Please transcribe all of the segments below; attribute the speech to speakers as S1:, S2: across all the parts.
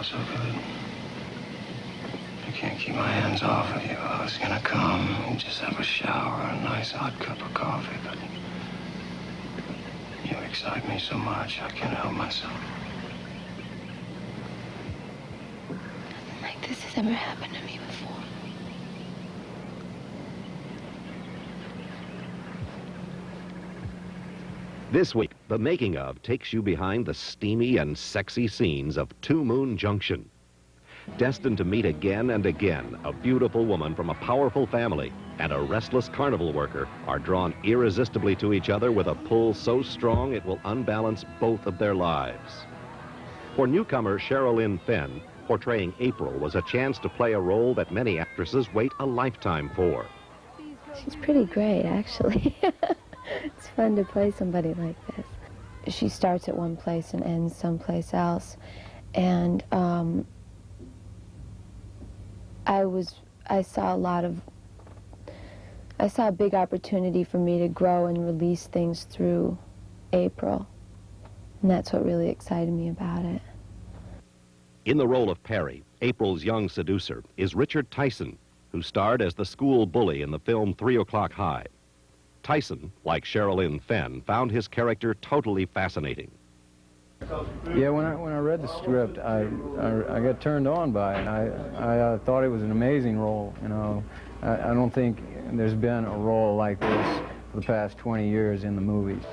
S1: smell so good. I can't keep my hands off of you. I was gonna come and just have a shower and a nice hot cup of coffee, but you excite me so much, I can't help myself.
S2: Like this has ever happened to me before.
S3: This week, The Making of takes you behind the steamy and sexy scenes of Moon Junction. Destined to meet again and again, a beautiful woman from a powerful family and a restless carnival worker are drawn irresistibly to each other with a pull so strong it will unbalance both of their lives. For newcomer Sherilyn Fenn, portraying April was a chance to play a role that many actresses wait a lifetime for.
S2: She's pretty great, actually. It's fun to play somebody like this. She starts at one place and ends someplace else. And I saw a big opportunity for me to grow and release things through April. And that's what really excited me about it.
S3: In the role of Perry, April's young seducer, is Richard Tyson, who starred as the school bully in the film 3 O'Clock High. Tyson, like Sherilyn Fenn, found his character totally fascinating.
S4: Yeah, when I read the script, I got turned on by it. I thought it was an amazing role. You know, I don't think there's been a role like this for the past 20 years in the movies.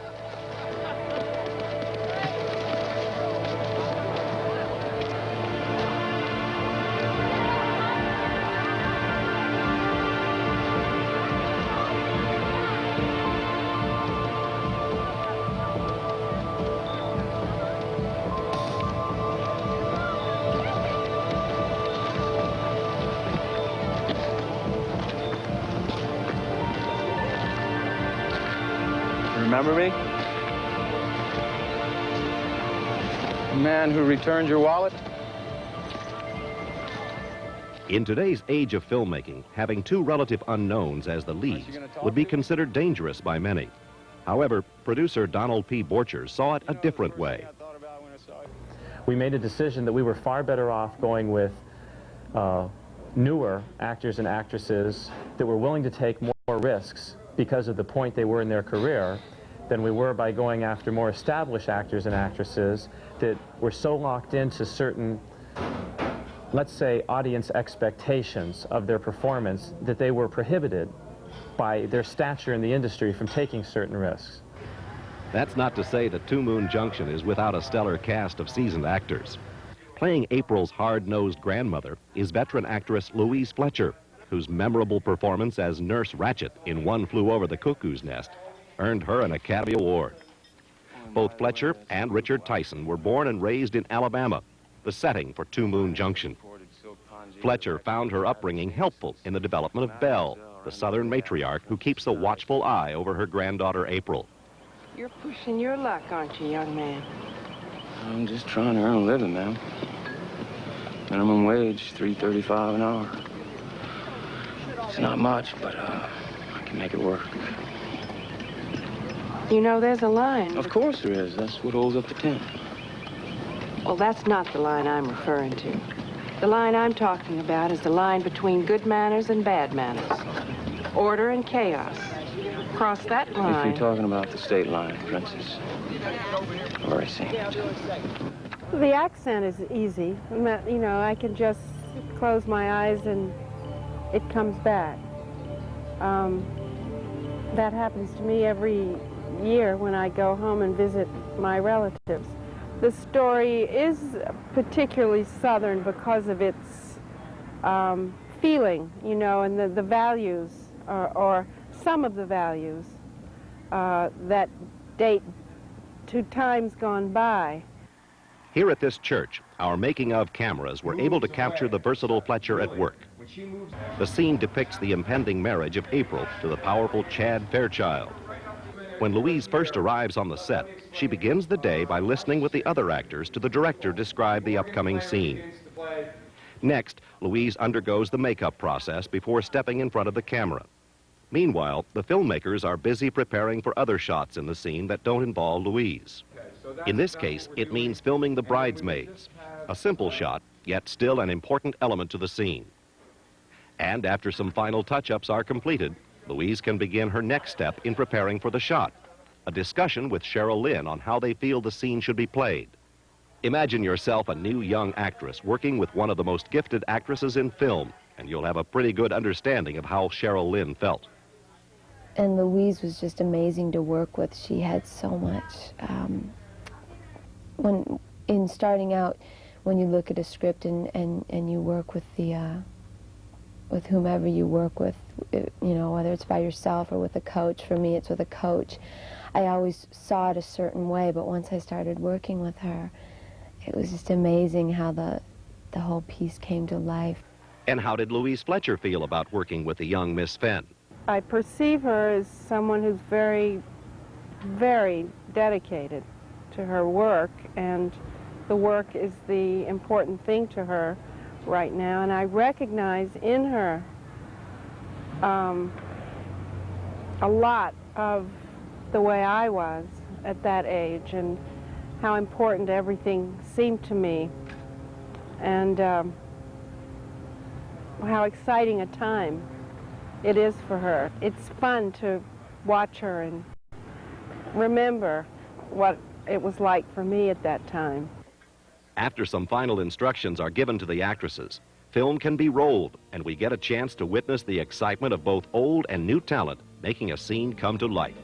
S4: Remember me? The man who returned your wallet?
S3: In today's age of filmmaking, having two relative unknowns as the leads would be considered dangerous by many. However, producer Donald P. Borchers saw it a different way.
S5: We made a decision that we were far better off going with newer actors and actresses that were willing to take more risks because of the point they were in their career than we were by going after more established actors and actresses that were so locked into certain, let's say, audience expectations of their performance that they were prohibited by their stature in the industry from taking certain risks.
S3: That's not to say that Moon Junction is without a stellar cast of seasoned actors. Playing April's hard-nosed grandmother is veteran actress Louise Fletcher, whose memorable performance as Nurse Ratched in One Flew Over the Cuckoo's Nest earned her an Academy Award. Both Fletcher and Richard Tyson were born and raised in Alabama, the setting for Moon Junction. Fletcher found her upbringing helpful in the development of Belle, the Southern matriarch who keeps a watchful eye over her granddaughter April.
S6: You're pushing your luck, aren't you, young man?
S1: I'm just trying to earn a living, ma'am. Minimum wage, $3.35 an hour. It's not much, but I can make it work.
S6: You know, there's a line.
S1: Of course there is. That's what holds up the tent.
S6: Well, that's not the line I'm referring to. The line I'm talking about is the line between good manners and bad manners. Order and chaos. Cross that line.
S1: If you're talking about the state line, Princess. Or I see.
S6: The accent is easy. You know, I can just close my eyes and it comes back. That happens to me every year when I go home and visit my relatives. The story is particularly Southern because of its feeling, you know, and the values, or some of the values that date to times gone by.
S3: Here at this church, our making-of cameras were able to capture the versatile Fletcher at work. The scene depicts the impending marriage of April to the powerful Chad Fairchild. When Louise first arrives on the set, she begins the day by listening with the other actors to the director describe the upcoming scene. Next, Louise undergoes the makeup process before stepping in front of the camera. Meanwhile, the filmmakers are busy preparing for other shots in the scene that don't involve Louise. In this case, it means filming the bridesmaids. A simple shot, yet still an important element to the scene. And after some final touch-ups are completed, Louise can begin her next step in preparing for the shot, a discussion with Sherilyn on how they feel the scene should be played. Imagine yourself a new young actress working with one of the most gifted actresses in film, and you'll have a pretty good understanding of how Sherilyn felt.
S2: And Louise was just amazing to work with. She had so much. In starting out, when you look at a script and you work with with whomever you work with, you know, whether it's by yourself or with a coach. For me, it's with a coach. I always saw it a certain way, but once I started working with her, it was just amazing how the whole piece came to life.
S3: And how did Louise Fletcher feel about working with the young Miss Fenn?
S6: I perceive her as someone who's very, very dedicated to her work, and the work is the important thing to her right now, and I recognize in her a lot of the way I was at that age and how important everything seemed to me, and how exciting a time it is for her. It's fun to watch her and remember what it was like for me at that time.
S3: After some final instructions are given to the actresses, film can be rolled, and we get a chance to witness the excitement of both old and new talent making a scene come to life.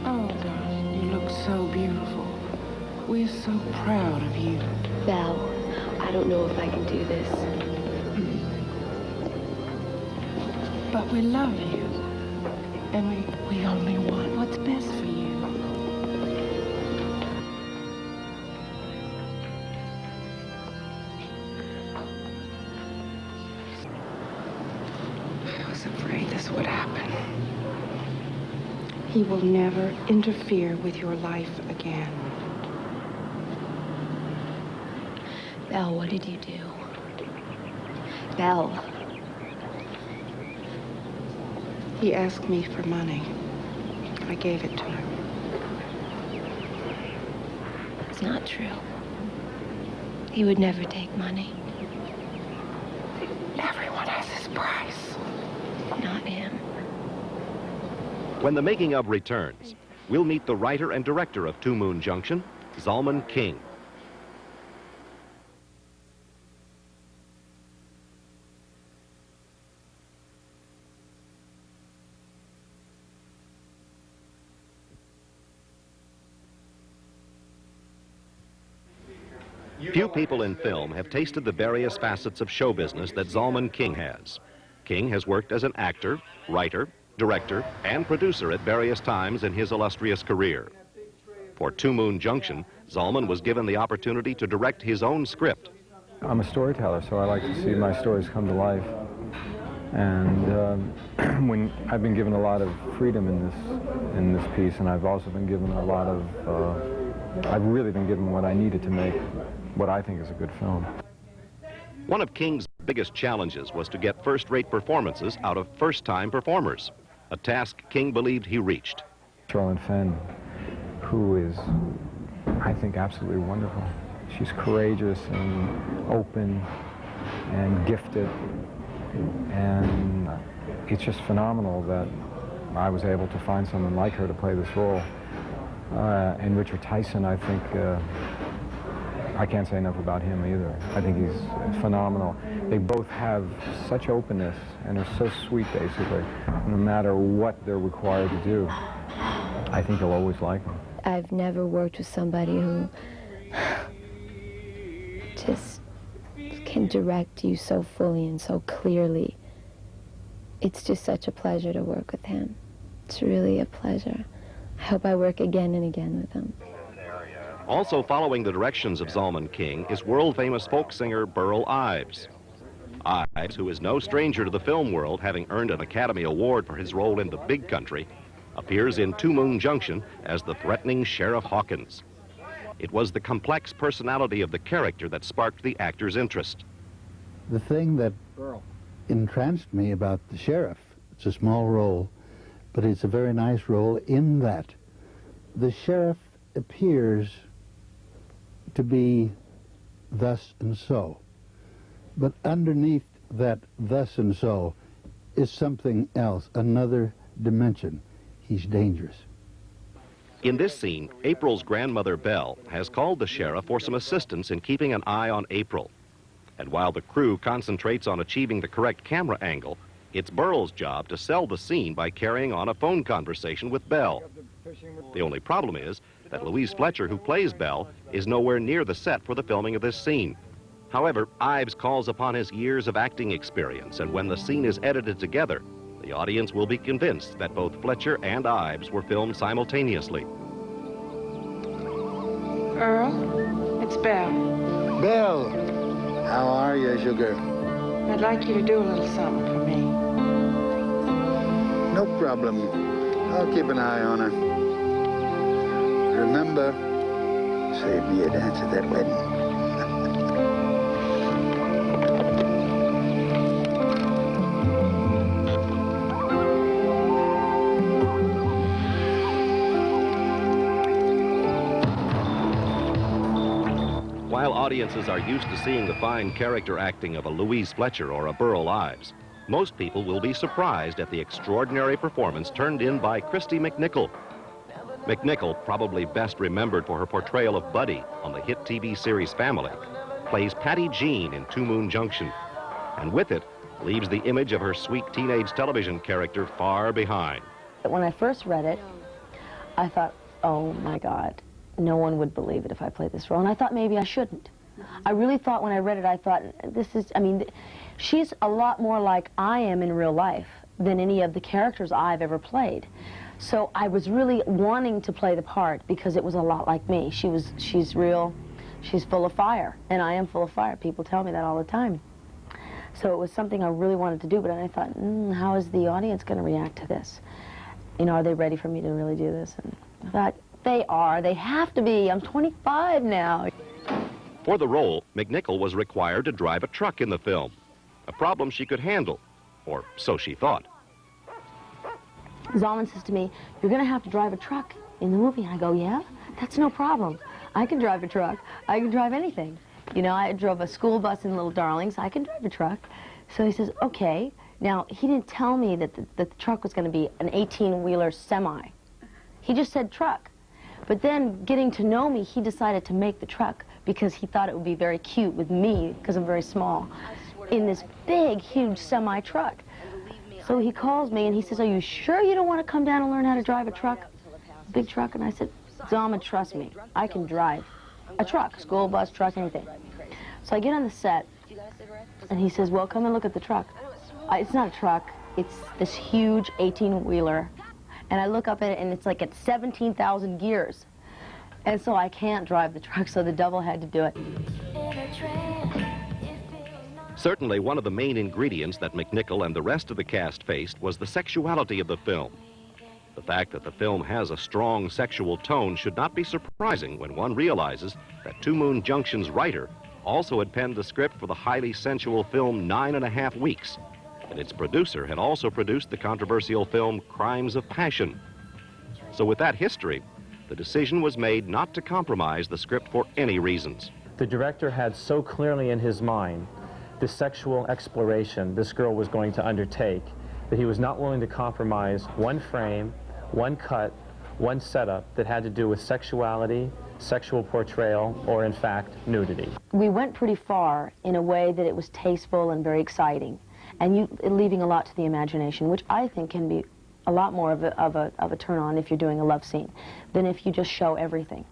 S7: Oh, darling, you look so beautiful. We're so proud of you.
S2: Val, I don't know if I can do this.
S7: But we love you. And we only want what's best for you. I was afraid this would happen. He will never interfere with your life again.
S2: Val, what did you do? Val.
S7: He asked me for money. I gave it to him.
S2: It's not true. He would never take money.
S7: Everyone has his price.
S2: Not him.
S3: When the making of returns, we'll meet the writer and director of Moon Junction, Zalman King. Few people in film have tasted the various facets of show business that Zalman King has. King has worked as an actor, writer, director, and producer at various times in his illustrious career. For Moon Junction, Zalman was given the opportunity to direct his own script.
S4: I'm a storyteller, so I like to see my stories come to life. And when I've been given a lot of freedom in this piece, and I've also been given a lot of, I've really been given what I needed to make what I think is a good film.
S3: One of King's biggest challenges was to get first-rate performances out of first-time performers, a task King believed he reached.
S4: Sherilyn Fenn, who is, I think, absolutely wonderful. She's courageous and open and gifted, and it's just phenomenal that I was able to find someone like her to play this role. And Richard Tyson, I think, I can't say enough about him either. I think he's phenomenal. They both have such openness and are so sweet, basically. No matter what they're required to do, I think you'll always like them.
S2: I've never worked with somebody who just can direct you so fully and so clearly. It's just such a pleasure to work with him. It's really a pleasure. I hope I work again and again with him.
S3: Also following the directions of Zalman King is world-famous folk singer Burl Ives. Ives, who is no stranger to the film world, having earned an Academy Award for his role in The Big Country, appears in Moon Junction as the threatening Sheriff Hawkins. It was the complex personality of the character that sparked the actor's interest.
S8: The thing that entranced me about the sheriff, it's a small role, but it's a very nice role in that the sheriff appears to be thus and so, but underneath that thus and so is something else, another dimension. He's dangerous.
S3: In this scene, April's grandmother, Belle, has called the sheriff for some assistance in keeping an eye on April. And while the crew concentrates on achieving the correct camera angle, it's Burl's job to sell the scene by carrying on a phone conversation with Belle. The only problem is that Louise Fletcher, who plays Belle, is nowhere near the set for the filming of this scene. However, Ives calls upon his years of acting experience, and when the scene is edited together, the audience will be convinced that both Fletcher and Ives were filmed simultaneously.
S7: Earl, it's Belle.
S8: Belle, how are you, sugar?
S7: I'd like you to do a little something for me.
S8: No problem. I'll keep an eye on her. Remember, save me a dance at that wedding.
S3: While audiences are used to seeing the fine character acting of a Louise Fletcher or a Burl Ives, most people will be surprised at the extraordinary performance turned in by Christy McNichol. McNichol, probably best remembered for her portrayal of Buddy on the hit TV series Family, plays Patty Jean in Moon Junction, and with it leaves the image of her sweet teenage television character far behind.
S9: When I first read it, I thought, oh my God, no one would believe it if I played this role, and I thought maybe I shouldn't. I really thought when I read it, I thought, this is, I mean, she's a lot more like I am in real life than any of the characters I've ever played. So I was really wanting to play the part because it was a lot like me. She's real, she's full of fire, and I am full of fire. People tell me that all the time. So it was something I really wanted to do, but then I thought, how is the audience going to react to this? You know, are they ready for me to really do this? And I thought, they are. They have to be. I'm 25 now.
S3: For the role, McNichol was required to drive a truck in the film, a problem she could handle, or so she thought.
S9: Zalman says to me, you're going to have to drive a truck in the movie. And I go, yeah, that's no problem. I can drive a truck. I can drive anything. You know, I drove a school bus in Little Darlings. I can drive a truck. So he says, okay. Now, he didn't tell me that the truck was going to be an 18-wheeler semi. He just said truck. But then, getting to know me, he decided to make the truck because he thought it would be very cute with me, because I'm very small, in this big, huge semi-truck. So he calls me and he says, are you sure you don't want to come down and learn how to drive a truck? A big truck? And I said, Zalman, trust me, I can drive a truck, school bus, truck, anything. So I get on the set, and he says, well, come and look at the truck. It's not a truck, it's this huge 18-wheeler. And I look up at it, and it's like at 17,000 gears. And so I can't drive the truck, so the double had to do it.
S3: Certainly one of the main ingredients that McNichol and the rest of the cast faced was the sexuality of the film. The fact that the film has a strong sexual tone should not be surprising when one realizes that Moon Junction's writer also had penned the script for the highly sensual film 9.5 Weeks, and its producer had also produced the controversial film Crimes of Passion. So with that history, the decision was made not to compromise the script for any reasons.
S5: The director had so clearly in his mind the sexual exploration this girl was going to undertake that he was not willing to compromise one frame, one cut, one setup that had to do with sexuality, sexual portrayal, or in fact, nudity.
S9: We went pretty far in a way that it was tasteful and very exciting, and leaving a lot to the imagination, which I think can be a lot more of a turn-on if you're doing a love scene than if you just show everything.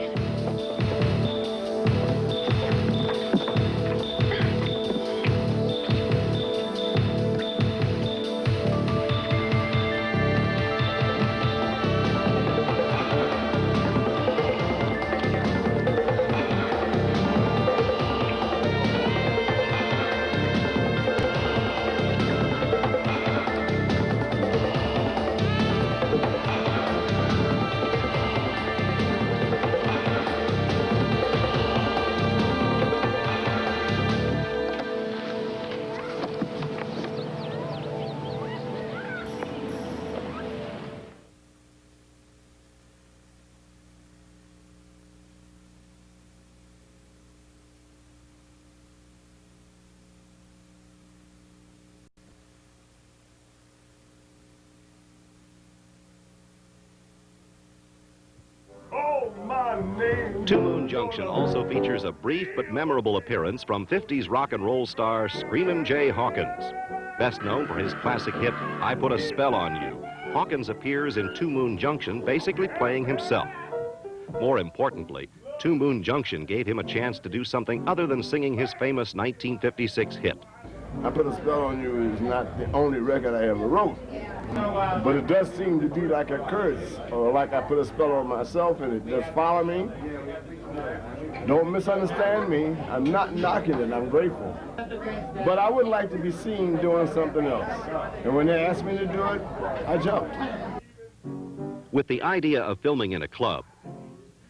S3: Two Moon Junction also features a brief but memorable appearance from 50s rock and roll star Screamin' Jay Hawkins. Best known for his classic hit, I Put a Spell on You, Hawkins appears in Two Moon Junction basically playing himself. More importantly, Two Moon Junction gave him a chance to do something other than singing his famous 1956 hit.
S10: I Put a Spell on You is not the only record I ever wrote, but it does seem to be like a curse, or like I put a spell on myself and it just follow me. Don't misunderstand me. I'm not knocking it. I'm grateful. But I would like to be seen doing something else. And when they asked me to do it, I jumped.
S3: With the idea of filming in a club,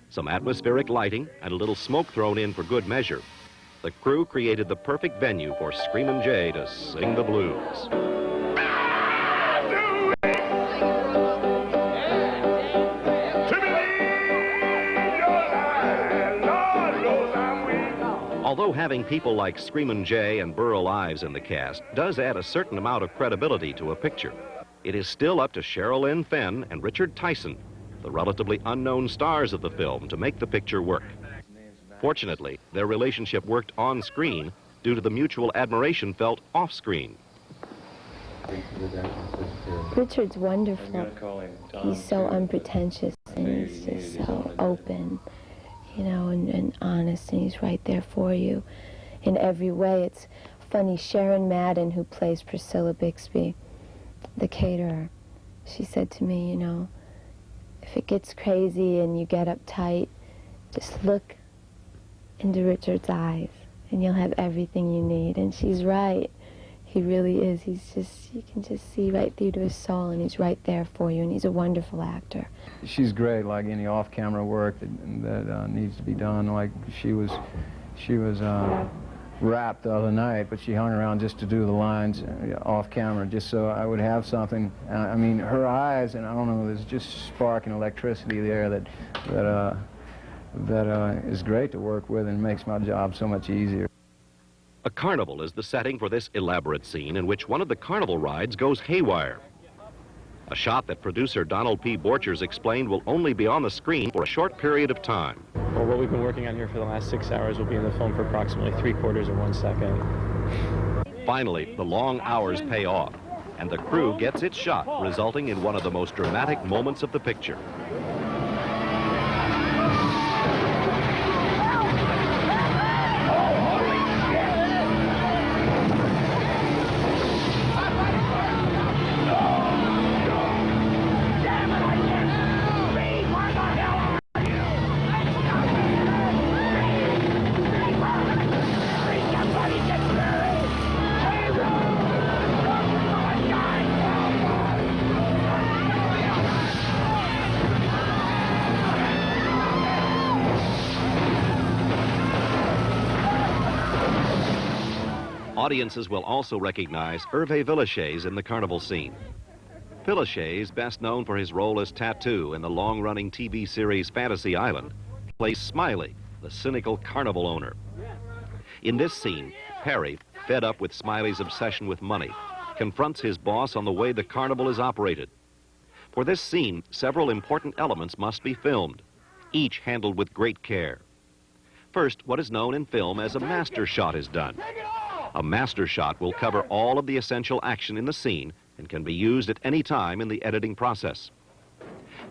S3: some atmospheric lighting, and a little smoke thrown in for good measure, the crew created the perfect venue for Screamin' Jay to sing the blues. Although having people like Screamin' Jay and Burl Ives in the cast does add a certain amount of credibility to a picture, it is still up to Sherilyn Fenn and Richard Tyson, the relatively unknown stars of the film, to make the picture work. Fortunately, their relationship worked on screen due to the mutual admiration felt off screen.
S2: Richard's wonderful. He's so unpretentious and he's just so open, you know, and honest, and he's right there for you in every way. It's funny, Sharon Madden, who plays Priscilla Bixby, the caterer, she said to me, you know, if it gets crazy and you get uptight, just look into Richard's eyes and you'll have everything you need. And she's right. He really is. He's just, you can just see right through to his soul, and he's right there for you, and he's a wonderful actor.
S4: She's great, like any off-camera work that needs to be done. Like she was wrapped the other night, but she hung around just to do the lines off camera, just so I would have something. I mean, her eyes, and I don't know, there's just spark and electricity there that is great to work with and makes my job so much easier.
S3: A carnival is the setting for this elaborate scene in which one of the carnival rides goes haywire. A shot that producer Donald P. Borchers explained will only be on the screen for a short period of time.
S5: Well, what we've been working on here for the last 6 hours will be in the film for approximately 3/4 of 1 second.
S3: Finally, the long hours pay off, and the crew gets its shot, resulting in one of the most dramatic moments of the picture. Audiences will also recognize Hervé Villechaize in the carnival scene. Villechaize, best known for his role as Tattoo in the long-running TV series Fantasy Island, plays Smiley, the cynical carnival owner. In this scene, Perry, fed up with Smiley's obsession with money, confronts his boss on the way the carnival is operated. For this scene, several important elements must be filmed, each handled with great care. First, what is known in film as a master shot is done. A master shot will cover all of the essential action in the scene and can be used at any time in the editing process.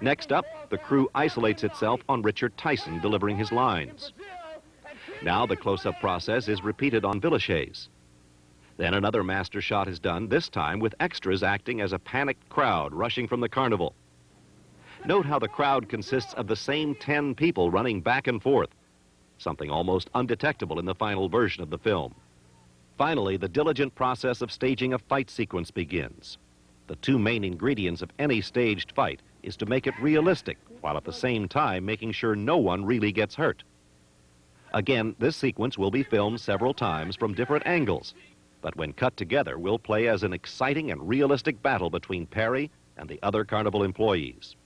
S3: Next up, the crew isolates itself on Richard Tyson delivering his lines. Now the close-up process is repeated on Villechaize. Then another master shot is done, this time with extras acting as a panicked crowd rushing from the carnival. Note how the crowd consists of the same 10 people running back and forth, something almost undetectable in the final version of the film. Finally, the diligent process of staging a fight sequence begins. The two main ingredients of any staged fight is to make it realistic, while at the same time making sure no one really gets hurt. Again, this sequence will be filmed several times from different angles, but when cut together will play as an exciting and realistic battle between Perry and the other carnival employees.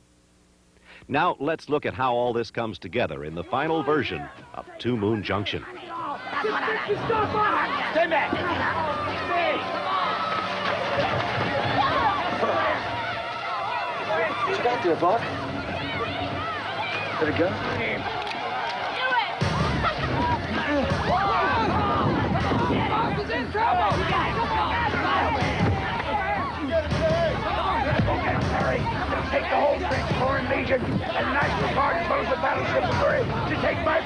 S3: Now let's look at how all this comes together in the final version of Two Moon Junction.
S11: Stay back! What you got there, Buck? Is that a gun? take the whole 6th Foreign Legion and National Guard as well as the Battleship Missouri to take my